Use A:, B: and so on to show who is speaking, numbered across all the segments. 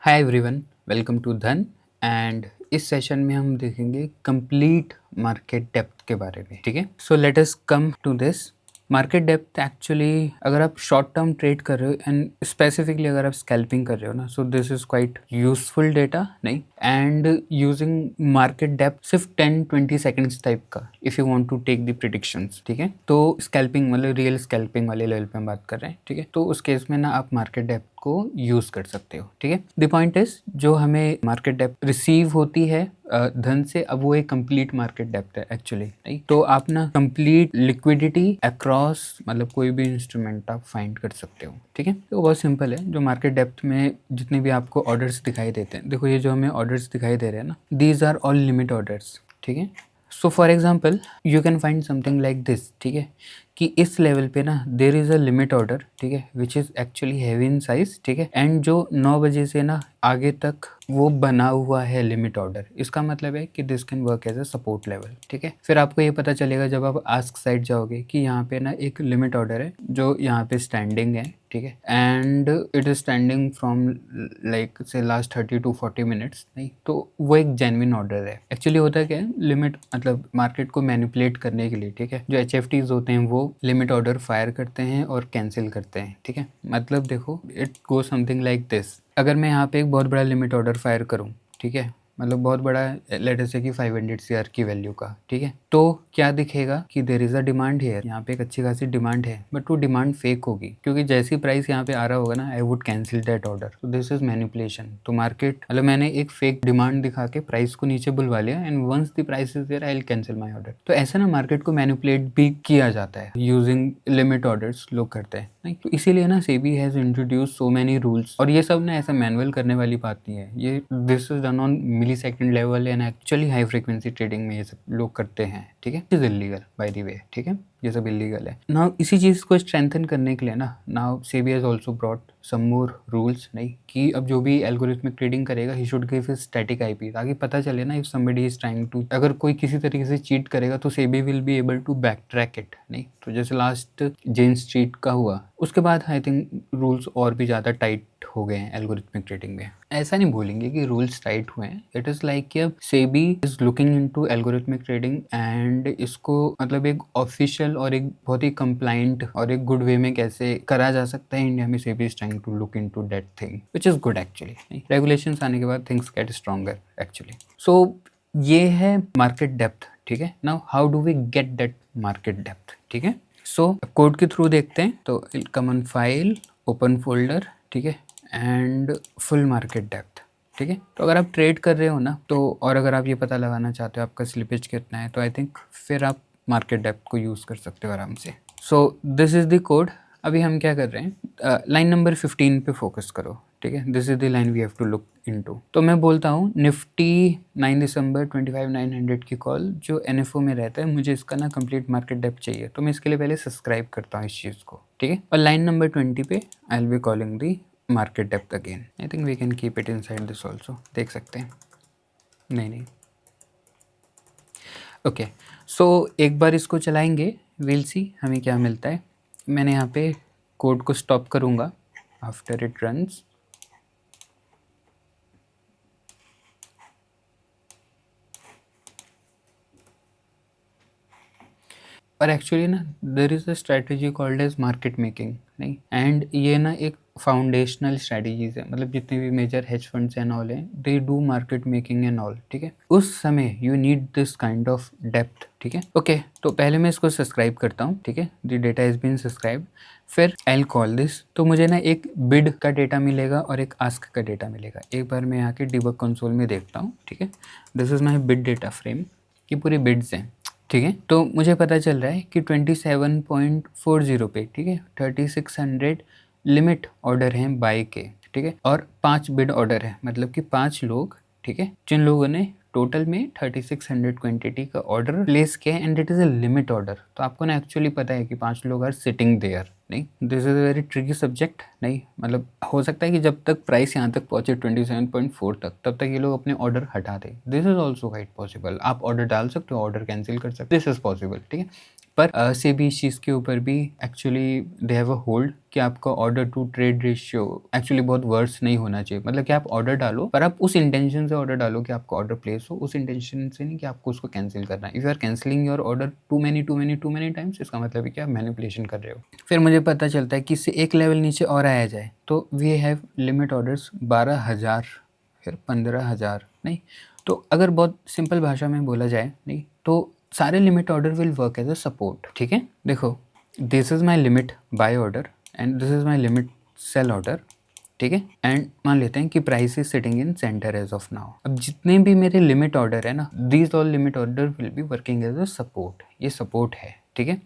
A: Hi everyone, welcome to धन। And इस session में हम देखेंगे कंप्लीट मार्केट डेप्थ के बारे में। ठीक है, so let us come to this. Market depth actually अगर आप शॉर्ट टर्म ट्रेड कर रहे हो एंड स्पेसिफिकली अगर आप स्कैल्पिंग कर रहे हो ना, so this is quite useful data नहीं। एंड यूजिंग मार्केट डेप्थ सिर्फ 10-20 सेकंड्स टाइप का if you want to take the predictions. ठीक है, तो स्कैल्पिंग मतलब रियल स्कैल्पिंग वाले लेवल पे हम बात कर रहे हैं। ठीक है, तो उस केस में ना आप मार्केट डेप्थ को यूज कर सकते हो। ठीक है, द पॉइंट इज जो हमें मार्केट डेप्थ रिसीव होती है धन से, अब वो एक कंप्लीट मार्केट डेप्थ है एक्चुअली नहीं। तो आप ना कंप्लीट लिक्विडिटी अक्रॉस मतलब कोई भी इंस्ट्रूमेंट आप फाइंड कर सकते हो। ठीक है, तो बहुत सिंपल है। जो मार्केट डेप्थ में जितने भी आपको ऑर्डर्स दिखाई देते हैं, देखो ये जो हमें ऑर्डर्स दिखाई दे रहे हैं ना, these are all limit orders. ठीक है, so for example you can find something like this. ठीक है, कि इस लेवल पे ना there is a limit order. ठीक है, which is actually heavy in size. ठीक है, एंड जो 9 बजे से ना आगे तक वो बना हुआ है लिमिट ऑर्डर, इसका मतलब है कि this can work as a support level. ठीक है, फिर आपको ये पता चलेगा जब आप आस्क साइड जाओगे कि यहाँ पे ना एक लिमिट ऑर्डर है जो यहाँ पे स्टैंडिंग है। ठीक है, and it is standing from like से लास्ट 30 to 40 मिनट्स नहीं। तो वो एक जेन्युइन ऑर्डर है। एक्चुअली होता क्या है, लिमिट मतलब मार्केट को मैनिपुलेट करने के लिए, ठीक है, जो HFTs होते हैं वो लिमिट ऑर्डर फायर करते हैं और कैंसिल करते हैं। ठीक है, मतलब देखो it go something like this. अगर मैं यहाँ पे एक बहुत बड़ा लिमिट ऑर्डर फायर करूँ, ठीक है, मतलब बहुत बड़ा लेट अस से कि 500 CR की वैल्यू का। ठीक है, तो क्या दिखेगा कि देर इज़ अ डिमांड है, यहाँ पे एक अच्छी खासी डिमांड है, बट वो डिमांड फेक होगी क्योंकि जैसी प्राइस यहाँ पे आ रहा होगा ना, I would cancel that order. तो दिस इज मैनिपुलेशन। तो मार्केट मतलब मैंने एक फेक डिमांड दिखा के प्राइस को नीचे बुलवा लिया and once the price is there I will cancel my order. तो ऐसा ना मार्केट को मैनिपुलेट भी किया जाता है यूजिंग लिमिट ऑर्डर्स, लोग करते हैं नहीं। तो इसीलिए ना SEBI has introduce so many rules. और ये सब ना ऐसा मैनुअल करने वाली बात नहीं है, ये this is done on millisecond level and actually high frequency trading में ये सब लोग करते हैं। ठीक है, is illegal by the way. ठीक है, ये सब इलीगल है। नाउ इसी चीज़ को स्ट्रेंथन करने के लिए ना, now SEBI has also brought some more rules नहीं, कि अब जो भी एल्गोरिथमिक ट्रेडिंग करेगा ही should give his static IP, ताकि पता चले ना if somebody is trying to, अगर कोई किसी तरीके से चीट करेगा तो SEBI will be able to back track it नहीं। तो जैसे लास्ट जेन स्ट्रीट का हुआ, उसके बाद आई थिंक रूल्स और भी ज़्यादा टाइट हो गए हैं एल्गोरिथमिक ट्रेडिंग में। ऐसा नहीं बोलेंगे कि रूल्स टाइट हुए हैं, इट इज़ लाइक कि अब SEBI is looking into algorithmic trading and इसको मतलब एक ऑफिशियल और एक बहुत ही कंप्लाइंट और एक गुड वे में कैसे करा जा सकता है। इंडिया में SEBI is trying to look into that thing which is good actually. Regulations आने के बाद things get stronger actually. So ये है मार्केट डेप्थ। ठीक है, now how do we get that market depth. ठीक है, सो कोड के थ्रू देखते हैं। तो come on file, open folder, ठीक है, एंड फुल मार्केट डेप्थ। ठीक है, तो अगर आप ट्रेड कर रहे हो ना, तो और अगर आप ये पता लगाना चाहते हो आपका स्लिपेज कितना है, तो आई थिंक फिर आप मार्केट डेप्थ को यूज़ कर सकते हो आराम से। So this is the code. अभी हम क्या कर रहे हैं, लाइन नंबर 15 पे फोकस करो। ठीक है, this is the line we have to look into. तो मैं बोलता हूँ निफ्टी 9 दिसंबर 25,900 की कॉल जो NFO में रहता है, मुझे इसका ना कंप्लीट मार्केट डेप्थ चाहिए। तो मैं इसके लिए पहले सब्सक्राइब करता हूँ इस चीज़ को। ठीक है, और लाइन नंबर 20 पे I will be calling the market depth again. I think we can keep it inside this also, देख सकते हैं। नहीं, ओके, सो एक बार इसको चलाएंगे, विल सी हमें क्या मिलता है। मैंने यहाँ पे कोड को स्टॉप करूँगा आफ्टर इट रन्स। और एक्चुअली ना there is a strategy called edge market making नहीं, एंड ये ना एक फाउंडेशनल स्ट्रैटेजीज है। मतलब जितने भी major hedge funds and all हैं, they do market making and all. ठीक है, उस समय you need this kind of depth. ठीक है, ओके, तो पहले मैं इसको सब्सक्राइब करता हूँ। ठीक है, the data is been subscribe. फिर आई विल कॉल दिस। तो मुझे ना एक बिड का डेटा मिलेगा और एक आस्क का डेटा मिलेगा। एक बार मैं यहाँ के डिबग कंसोल में देखता हूँ। ठीक है, this is my bid data frame, ये पूरी बिड्स हैं। ठीक है, तो मुझे पता चल रहा है कि 27.40 पे, ठीक है, 3600 लिमिट ऑर्डर हैं बाय के। ठीक है, और 5 बिड ऑर्डर है, मतलब कि 5 लोग, ठीक है, जिन लोगों ने टोटल में 3600 क्वांटिटी का ऑर्डर प्लेस किया है and it is a limit order. तो आपको ना एक्चुअली पता है कि 5 लोग आर सिटिंग देयर नहीं। This is a very tricky subject नहीं। मतलब हो सकता है कि जब तक प्राइस यहाँ तक पहुँचे 27.4 तक, तब तक ये लोग अपने ऑर्डर हटा दें। This is also quite possible. आप ऑर्डर डाल सकते हो, ऑर्डर कैंसिल कर सकते हो, दिस इज़ पॉसिबल। ठीक है, पर सेबी इस चीज़ के ऊपर भी actually they have a hold कि आपका order to trade ratio actually बहुत वर्स नहीं होना चाहिए। मतलब कि आप ऑर्डर डालो पर आप उस इंटेंशन से ऑर्डर डालो कि आपका ऑर्डर प्लेस हो, उस इंटेंशन से नहीं कि आपको उसको कैंसिल करना है। If you are cancelling your order too many times, इसका मतलब है कि आप मैनिपुलेशन कर रहे हो। फिर मुझे पता चलता है कि इससे एक लेवल नीचे और आया जाए तो वी हैव लिमिट ऑर्डर्स 12,000 फिर 15,000 नहीं। तो अगर बहुत सिंपल भाषा में बोला जाए नहीं तो सारे limit order will work as a support. ठीक है, देखो this is my limit buy order and this is my limit sell order. ठीक है, एंड मान लेते हैं कि price is sitting in centre as of now. अब जितने भी मेरे लिमिट ऑर्डर है ना, these all limit order will be working as a support. ये सपोर्ट है। ठीक है,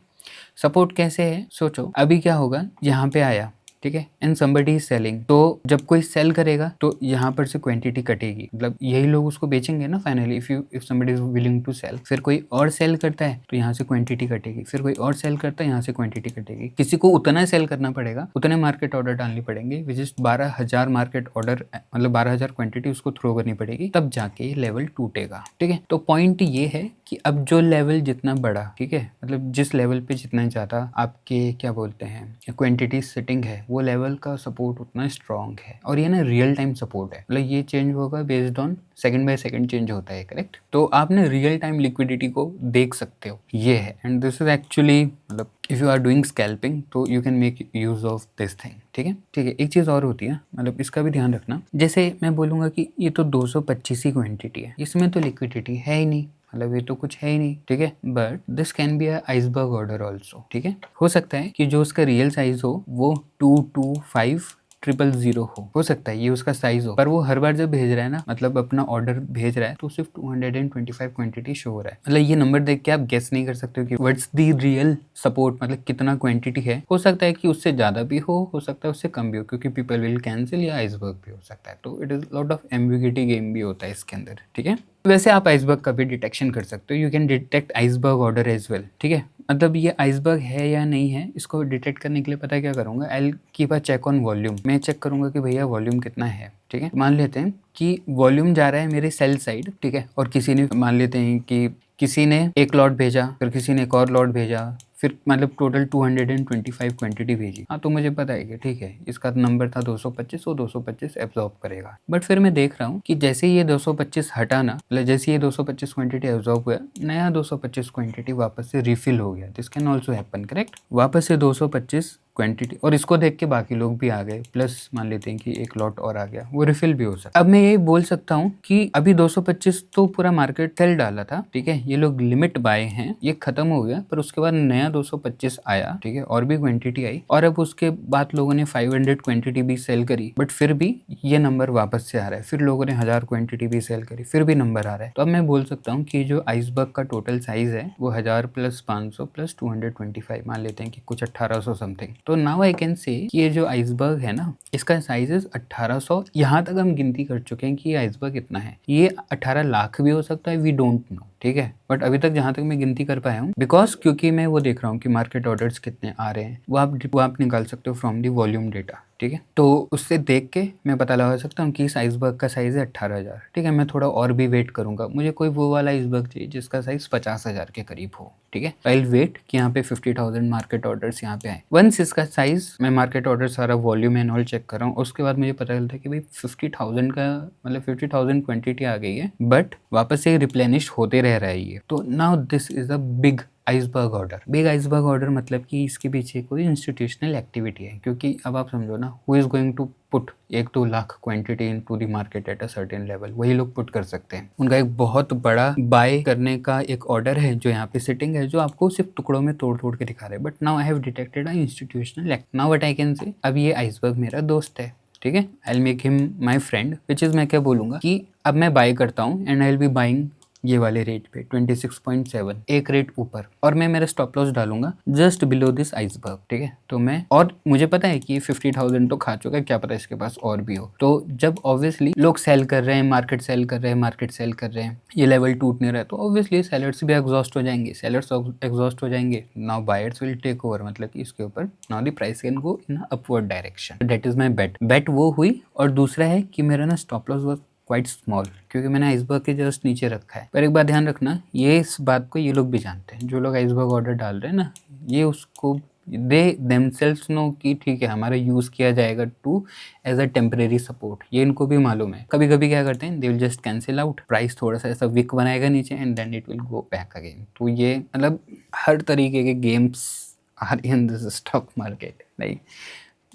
A: सपोर्ट कैसे है सोचो। अभी क्या होगा, यहाँ पे आया, ठीक है, एंड समबडी इज सेलिंग, तो जब कोई सेल करेगा तो यहाँ पर से क्वांटिटी कटेगी, मतलब यही लोग उसको बेचेंगे ना finally. If somebody is willing to sell, फिर कोई और सेल करता है तो यहाँ से क्वांटिटी कटेगी, फिर कोई और सेल करता है यहाँ से क्वांटिटी कटेगी। किसी को उतना सेल करना पड़ेगा, उतने मार्केट ऑर्डर डालनी पड़ेंगे, विच इज 12,000 मार्केट ऑर्डर, मतलब 12,000 क्वांटिटी उसको थ्रो करनी पड़ेगी, तब जाके ये लेवल टूटेगा। ठीक है, तो पॉइंट ये है कि अब जो लेवल जितना बड़ा, ठीक है, मतलब जिस लेवल पे जितना ज़्यादा आपके क्या बोलते हैं क्वांटिटी सेटिंग है, वो लेवल का सपोर्ट उतना स्ट्रॉन्ग है। और ये ना रियल टाइम सपोर्ट है, मतलब ये चेंज होगा based on second by second change होता है, करेक्ट। तो आप ना रियल टाइम लिक्विडिटी को देख सकते हो, ये है। एंड दिस इज एक्चुअली, मतलब if you are doing scalping तो you can make use of this thing. ठीक है, ठीक है। एक चीज़ और होती है, मतलब इसका भी ध्यान रखना, जैसे मैं बोलूँगा कि ये तो 225 ही क्वान्टिटी है, इसमें तो लिक्विडिटी है ही नहीं, मतलब ये तो कुछ है ही नहीं। ठीक है, but this can be iceberg order also. ठीक है, हो सकता है कि जो उसका रियल साइज हो वो 225,000 हो सकता है ये उसका साइज हो, पर वो हर बार जब भेज रहा है ना, मतलब अपना ऑर्डर भेज रहा है, तो सिर्फ 225 क्वांटिटी शो हो रहा है। मतलब ये नंबर देख के आप गेस नहीं कर सकते हो कि व्हाट्स द रियल सपोर्ट, मतलब कितना क्वांटिटी है। हो सकता है कि उससे ज़्यादा भी हो सकता है उससे कम भी हो, क्योंकि पीपल विल कैंसिल, या आइसबर्ग भी हो सकता है। तो it is lot of ambiguity game भी होता है इसके अंदर। ठीक है, वैसे आप आइसबर्ग का भी डिटेक्शन कर सकते हो, you can detect iceberg order as well. ठीक है, मतलब ये आइसबर्ग है या नहीं है, इसको डिटेक्ट करने के लिए पता है क्या करूँगा, I will keep a check on volume. मैं चेक करूँगा कि भैया वॉल्यूम कितना है। ठीक है, मान लेते हैं कि वॉल्यूम जा रहा है मेरे सेल साइड, ठीक है, और किसी ने, मान लेते हैं कि किसी ने एक लॉट भेजा, फिर किसी ने एक और लॉट भेजा, फिर मतलब टोटल 225 क्वांटिटी भेजी। हाँ, तो मुझे पता है कि ठीक है इसका नंबर था 225, वो 225 एब्जॉर्ब करेगा। बट फिर मैं देख रहा हूँ कि जैसे ये 225 हटा ना, मतलब जैसे ये 225 क्वांटिटी एब्जॉर्ब हुआ, नया 225 क्वांटिटी वापस से रिफिल हो गया। This can also happen, correct. वापस से 225 क्वांटिटी, और इसको देख के बाकी लोग भी आ गए, प्लस मान लेते हैं कि एक लॉट और आ गया, वो रिफिल भी हो सकता है। अब मैं यही बोल सकता हूँ कि अभी 225 तो पूरा मार्केट सेल डाला था, ठीक है, ये लोग लिमिट बाय हैं, ये खत्म हो गया, पर उसके बाद नया 225 आया, ठीक है, और भी क्वांटिटी आई, और अब उसके बाद लोगों ने 500 क्वांटिटी भी सेल करी, बट फिर भी ये नंबर वापस से आ रहा है। फिर लोगों ने 1000 क्वांटिटी भी सेल करी, फिर भी नंबर आ रहा है। तो अब मैं बोल सकता हूँ कि जो आइसबर्ग का टोटल साइज है वो 1000 प्लस 500 प्लस 225, मान लेते हैं कि कुछ 1800 समथिंग। तो नाउ आई कैन से कि ये जो आइसबर्ग है ना, इसका साइज 1800, यहाँ तक हम गिनती कर चुके हैं कि ये आइसबर्ग कितना है। ये 18 लाख भी हो सकता है, वी डोंट नो। ठीक है, बट अभी तक जहाँ तक मैं गिनती कर पाया हूँ, बिकॉज क्योंकि मैं वो देख रहा हूँ कि मार्केट ऑर्डर्स कितने आ रहे हैं, वो आप निकाल सकते हो फ्रॉम दी वॉल्यूम डेटा। ठीक है, तो उससे देख के मैं पता लगा सकता हूँ कि इस आइसबर्ग का साइज है 18,000। ठीक है, मैं थोड़ा और भी वेट करूंगा, मुझे कोई वो वाला आइसबर्ग चाहिए जिसका साइज 50,000 के करीब हो। ठीक है, आई विल वेट कि यहाँ पे 50,000 मार्केट ऑर्डर्स यहाँ पे आए। वंस इसका साइज, मैं मार्केट ऑर्डर सारा वॉल्यूम एंड ऑल चेक कर रहा हूँ, उसके बाद मुझे पता चलता है कि भाई 50,000 का, मतलब 50,000 क्वांटिटी आ गई है, बट वापस से रिप्लेनिश होते रह रहा है ये। तो now this is a big iceberg order. Big iceberg order मतलब कि इसके पीछे कोई इंस्टीट्यूशनल एक्टिविटी है, क्योंकि अब आप समझो ना, who is going to put 1-2 lakh quantity into the market at a certain level, वही लोग पुट कर सकते हैं। उनका एक बहुत बड़ा बाय करने का एक ऑर्डर है जो यहाँ पे सिटिंग है, जो आपको सिर्फ टुकड़ों में तोड़ तोड़ के दिखा रहे हैं। But now I have detected a institutional act. Now what I can say, अब ये आइसबर्ग मेरा दोस्त है, ठीक है, I will make him my friend, which is, मैं क्या बोलूँगा कि अब मैं बाय करता हूँ and I will B buying ये वाले रेट पे 26.7, एक रेट ऊपर, और मैं मेरा स्टॉप लॉस डालूंगा जस्ट बिलो दिस आइसबर्ग। ठीक है, तो मैं, और मुझे पता है कि 50,000 तो खा चुका है, क्या पता इसके पास और भी हो। तो जब ऑब्वियसली लोग सेल कर रहे हैं, मार्केट सेल कर रहे हैं, मार्केट सेल कर रहे हैं, ये लेवल टूट नहीं रहा है, तो ऑब्वियसली सेलर्स भी एग्जॉस्ट हो जाएंगे, सेलर्स एग्जॉस्ट हो जाएंगे, now buyers will take over, मतलब कि इसके ऊपर now the price can go in upward direction. That is my bet वो हुई। और दूसरा है कि मेरा ना स्टॉप लॉस क्वाइट स्मॉल, क्योंकि मैंने आइसबर्ग के जस्ट नीचे रखा है। पर एक बात ध्यान रखना, ये इस बात को ये लोग भी जानते हैं, जो लोग आइसबर्ग ऑर्डर डाल रहे हैं ना, ये उसको दे देमसेल्व्स नो कि ठीक है हमारा यूज़ किया जाएगा to as a temporary support, ये इनको भी मालूम है। कभी कभी क्या करते हैं, they will just cancel out, price थोड़ा सा ऐसा विक बनाएगा नीचे and then it will go back again. तो ये मतलब हर तरीके के games are in this stock market, नहीं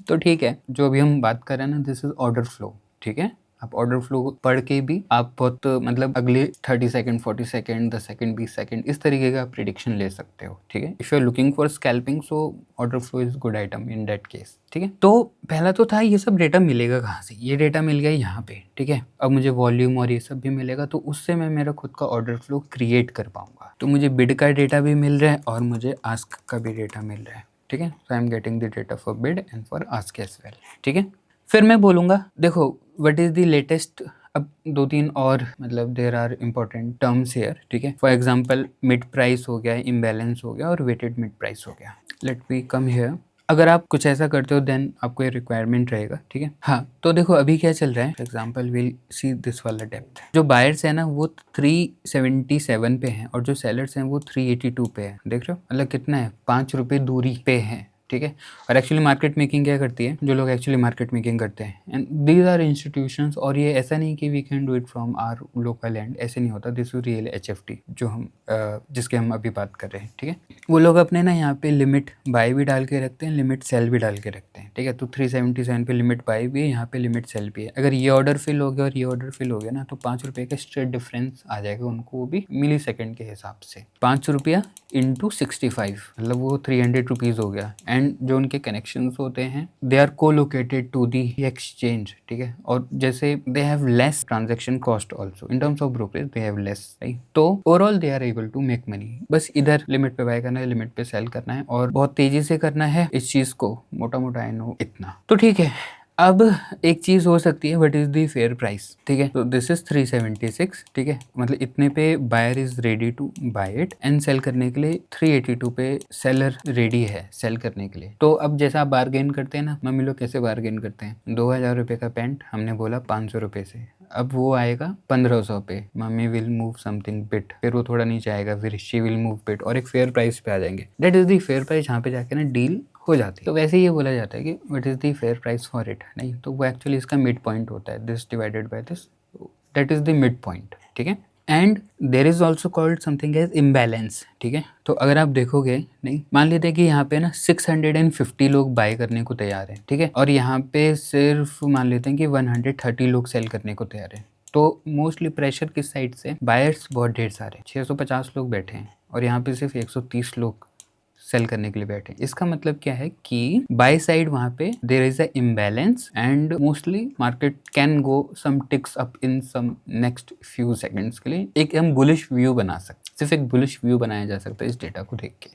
A: तो ठीक है। जो अभी हम बात कर रहे हैं ना, दिस इज ऑर्डर फ्लो, ठीक है। आप ऑर्डर फ्लो पढ़ के भी आप बहुत मतलब अगले 30 सेकंड, 40 सेकंड, 10 सेकंड, 20 सेकंड इस तरीके का प्रिडिक्शन ले सकते हो, ठीक है। If you are looking for scalping, so order flow is good item in that case, ठीक है। तो पहला तो था ये सब डेटा मिलेगा कहाँ से, ये डेटा मिल गया यहाँ पे, ठीक है। अब मुझे वॉल्यूम और ये सब भी मिलेगा, तो उससे मैं मेरा खुद का ऑर्डर फ्लो क्रिएट कर पाऊंगा। तो मुझे बिड का डेटा भी मिल रहा है और मुझे आस्क का भी डेटा मिल रहा है, ठीक है। So I am getting the data for bid and for ask as well, ठीक है। फिर मैं बोलूँगा देखो व्हाट इज़ द लेटेस्ट, अब 2-3 और मतलब there are important terms here, ठीक है। फॉर एग्जांपल मिड प्राइस हो गया, इम्बैलेंस हो गया और वेटेड मिड प्राइस हो गया। Let me come here. अगर आप कुछ ऐसा करते हो देन आपको ये रिक्वायरमेंट रहेगा, ठीक है। हाँ तो देखो अभी क्या चल रहा है, for example will see this वाला डेप्थ। जो बायर्स है ना वो 377 पे हैं और जो सेलर्स हैं वो 382 पे है। देख रहे हो मतलब कितना है, 5 रुपये दूरी पे है, ठीक है। और एक्चुअली मार्केट मेकिंग क्या करती है, जो लोग एक्चुअली मार्केट मेकिंग करते हैं, एंड दीज आर इंस्टीट्यूशंस, और ये ऐसा नहीं कि we can do it from our local end, ऐसे नहीं होता। दिस इज रियल HFT जो हम जिसके हम अभी बात कर रहे हैं, ठीक है। वो लोग अपने ना यहाँ पे लिमिट बाय भी डाल के रखते हैं, लिमिट सेल भी डाल के रखते हैं, ठीक है। तो 377 पे लिमिट बाय भी है, यहाँ पे लिमिट सेल भी है। अगर ये ऑर्डर फिल हो गया और ये ऑर्डर फिल हो गया ना, तो 5 रुपये का स्ट्रेट डिफरेंस आ जाएगा उनको, वो भी मिली सेकेंड के हिसाब से। 5 रुपया इंटू 65 मतलब वो 300 रुपीज़ हो गया। एंड जो उनके कनेक्शंस होते हैं they are colocated to the exchange, ठीक है। और जैसे they have less transaction cost also in terms of brokerage, they have less, right. तो overall they are able to make money. बस इधर लिमिट पे बाय करना है, लिमिट पे सेल करना है और बहुत तेजी से करना है इस चीज़ को, मोटा मोटा आई नो इतना तो ठीक है। अब एक चीज़ हो सकती है, what is the fair price, ठीक है। तो दिस इज 376, ठीक है। मतलब इतने पे buyer is ready to buy it and sell करने के लिए 382 पे सेलर रेडी है सेल करने के लिए। तो अब जैसा आप बार्गेन करते हैं ना, मम्मी लोग कैसे बार्गेन करते हैं, 2000 रुपये का पैंट हमने बोला 500 रुपये से, अब वो आएगा 1500 पे, mummy will move something bit, फिर वो थोड़ा नीचे आएगा, फिर शी विल मूव बिट और एक फेयर प्राइस पे आ जाएंगे। That is the fair price, जहाँ पे जाके ना डील हो जाती है। तो वैसे ये बोला जाता है कि what is the fair price for it, नहीं तो वो एक्चुअली इसका मिड पॉइंट होता है, this divided by this, that is the mid point, ठीक है। And there is also called something as imbalance, ठीक है। तो अगर आप देखोगे, नहीं मान लेते हैं कि यहाँ पे ना 650 लोग बाय करने को तैयार हैं, ठीक है, और यहाँ पे सिर्फ मान लेते हैं कि 130 लोग सेल करने को तैयार हैं। तो मोस्टली प्रेशर किस साइड से, बायर्स बहुत ढेर सारे 650 लोग बैठे हैं और यहाँ पे सिर्फ 130 लोग सेल करने के लिए बैठे। इसका मतलब क्या है कि बाय साइड वहां पे there is a imbalance and mostly market can go some ticks up in some next few seconds के लिए। एक हम बुलिश व्यू बना सकते, सिर्फ एक बुलिश व्यू बनाया जा सकता है इस डेटा को देख के,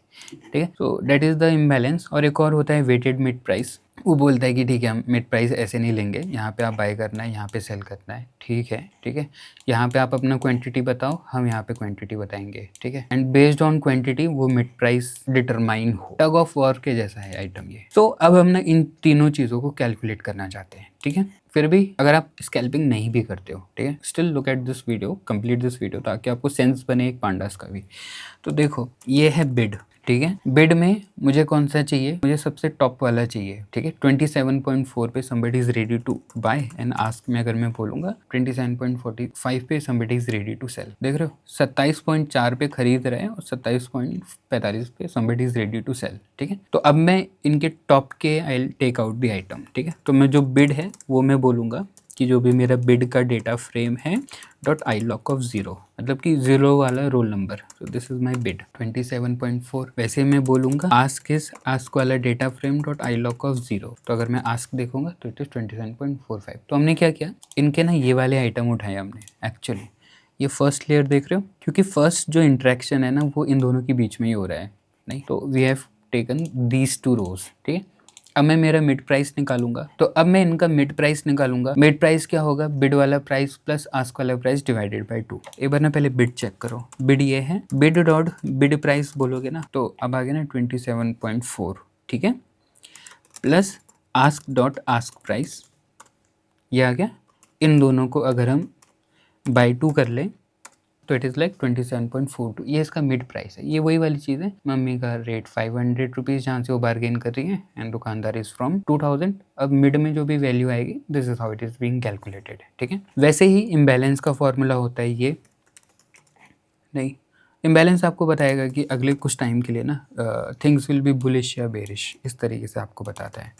A: ठीक है। So that is the imbalance. और एक और होता है वेटेड मिड प्राइस, वो बोलता है कि ठीक है हम मिड प्राइस ऐसे नहीं लेंगे, यहाँ पे आप बाय करना है, यहाँ पे सेल करना है, ठीक है, ठीक है। यहाँ पे आप अपना क्वांटिटी बताओ, हम यहाँ पे क्वांटिटी बताएंगे, ठीक है। एंड बेस्ड ऑन क्वांटिटी वो मिड प्राइस डिटरमाइन हो, टग ऑफ वॉर के जैसा है आइटम ये। तो अब हम ना इन तीनों चीज़ों को कैलकुलेट करना चाहते हैं, ठीक है। फिर भी अगर आप स्कैल्पिंग नहीं भी करते हो, ठीक है, still look at this video, complete this video, ताकि आपको सेंस बने एक पांडास का भी। तो देखो ये है बिड, ठीक है। बिड में मुझे कौन सा चाहिए, मुझे सबसे टॉप वाला चाहिए, ठीक है। 27.4 पे somebody is ready to buy and ask में अगर मैं बोलूँगा 27.45 पे somebody is ready to sell। देख रहे हो 27.4 पे खरीद रहे हैं और 27.45 पे somebody is ready to sell, ठीक है। तो अब मैं इनके टॉप के I take out the item, ठीक है। तो मैं जो बिड है वो मैं बोलूँगा कि जो भी मेरा बिड का डेटा फ्रेम है डॉट आई लॉक ऑफ 0, मतलब कि 0 वाला रोल नंबर। तो दिस इज माई बिड 27.4। वैसे मैं बोलूँगा आस्क वाला data frame dot I lock of 0। तो अगर मैं आस्क देखूंगा तो इट इज 27.45। तो हमने क्या किया, इनके ना ये वाले आइटम उठाए हमने। एक्चुअली ये फर्स्ट लेयर देख रहे हो, क्योंकि फर्स्ट जो इंट्रैक्शन है ना वो इन दोनों के बीच में ही हो रहा है, नहीं तो we have taken these two rows, ठीक है। अब मैं मेरा मिड प्राइस निकालूंगा, तो अब मैं इनका मिड प्राइस निकालूंगा। मिड प्राइस क्या होगा, बिड वाला प्राइस प्लस आस्क वाला प्राइस डिवाइडेड बाय 2। एक बार ना पहले बिड चेक करो, बिड ये है, बिड डॉट बिड प्राइस बोलोगे ना तो अब आ गया ना 27.4, ठीक है, plus ask dot ask price, ये आ गया। इन दोनों को अगर हम बाई 2 कर ले तो इट इज़ लाइक 27.42, ये इसका मिड प्राइस है। ये वही वाली चीज़ है, मम्मी का रेट 500 रुपीज़ जहाँ से वो बार्गेन कर रही है एंड दुकानदार इज़ फ्रॉम 2000। अब मिड में जो भी वैल्यू आएगी, this is how it is being calculated, ठीक है। वैसे ही इम्बैलेंस का फॉर्मूला होता है ये, नहीं इम्बैलेंस आपको बताएगा कि अगले कुछ टाइम के लिए ना थिंग्स विल बी बुलिश या बेरिश, इस तरीके से आपको बताता है,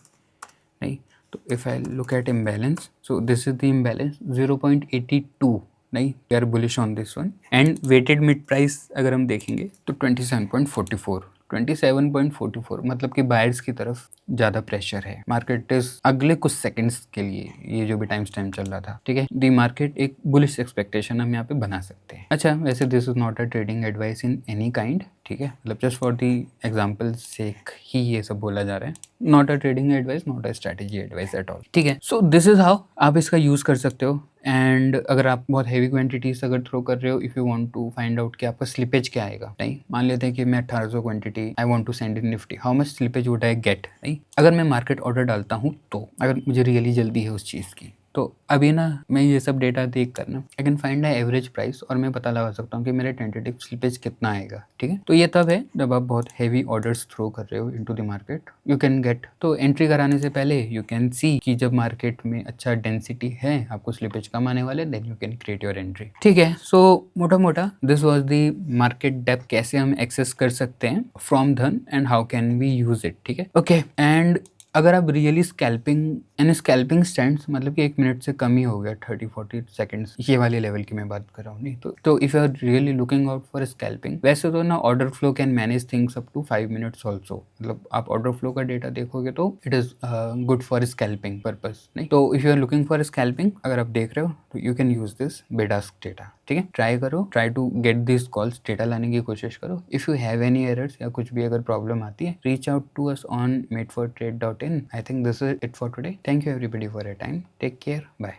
A: नहीं। तो if I look at imbalance, so this is the imbalance 0.82, नहीं we are bullish on this one. And weighted mid price अगर हम देखेंगे तो 27.44 मतलब कि बायर्स की तरफ ज़्यादा प्रेशर है। मार्केट इज अगले कुछ सेकंड्स के लिए, ये जो भी टाइम चल रहा था, ठीक है, दी मार्केट एक बुलिश एक्सपेक्टेशन हम यहाँ पे बना सकते हैं। अच्छा, वैसे this is not a trading advice in any kind, ठीक है, मतलब जस्ट फॉर दी एग्जाम्पल सेक ही ये सब बोला जा रहा है, not a trading advice, not a strategy advice at all, ठीक है। सो दिस इज हाउ आप इसका यूज़ कर सकते हो। एंड अगर आप बहुत हैवी क्वांटिटीज अगर थ्रो कर रहे हो, if you want to find out कि आपका स्लिपेज क्या आएगा, नहीं मान लेते हैं कि मैं 1800 quantity I want to send in Nifty, how much slippage would I get, नहीं अगर मैं मार्केट ऑर्डर डालता हूँ तो, अगर मुझे रियली जल्दी है उस चीज़ की, तो अभी ना मैं ये सब डेटा देख कर ना I can find the average price और मैं पता लगा सकता हूँ कि मेरे टेंटेटिव स्लिपेज कितना आएगा, ठीक है। तो ये तब है जब आप बहुत हैवी ऑर्डर्स थ्रो कर रहे हो into the market, you can get. तो एंट्री कराने से पहले यू कैन सी कि जब मार्केट में अच्छा डेंसिटी है, आपको स्लिपेज कम आने वाले, then you can create your entry, ठीक है। सो मोटा मोटा this was the market depth, कैसे हम एक्सेस कर सकते हैं from Dhan and how can we use it, ठीक है, ओके। एंड अगर आप really scalping and scalping stands, मतलब कि 1 मिनट से कम ही हो गया, 30-40 सेकंड्स, ये वाले लेवल की मैं बात कर रहा हूँ, नहीं तो if you are really looking out for scalping, वैसे तो ना order flow can manage things up to 5 minutes also, मतलब आप ऑर्डर फ्लो का डेटा देखोगे तो it is good for scalping purpose, नहीं तो if you are looking for scalping, अगर आप देख रहे हो तो you can use this bid ask data, ठीक है। ट्राई करो, try to get this calls, data लाने की कोशिश करो। If you have any errors या कुछ भी अगर प्रॉब्लम आती है, reach out to us on madefortrade.in। I think this is it for today. Thank you everybody for your time. Take care, bye.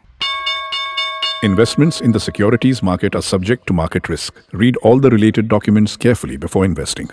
B: Investments in the securities market are subject to market risk. Read all the related documents carefully before investing.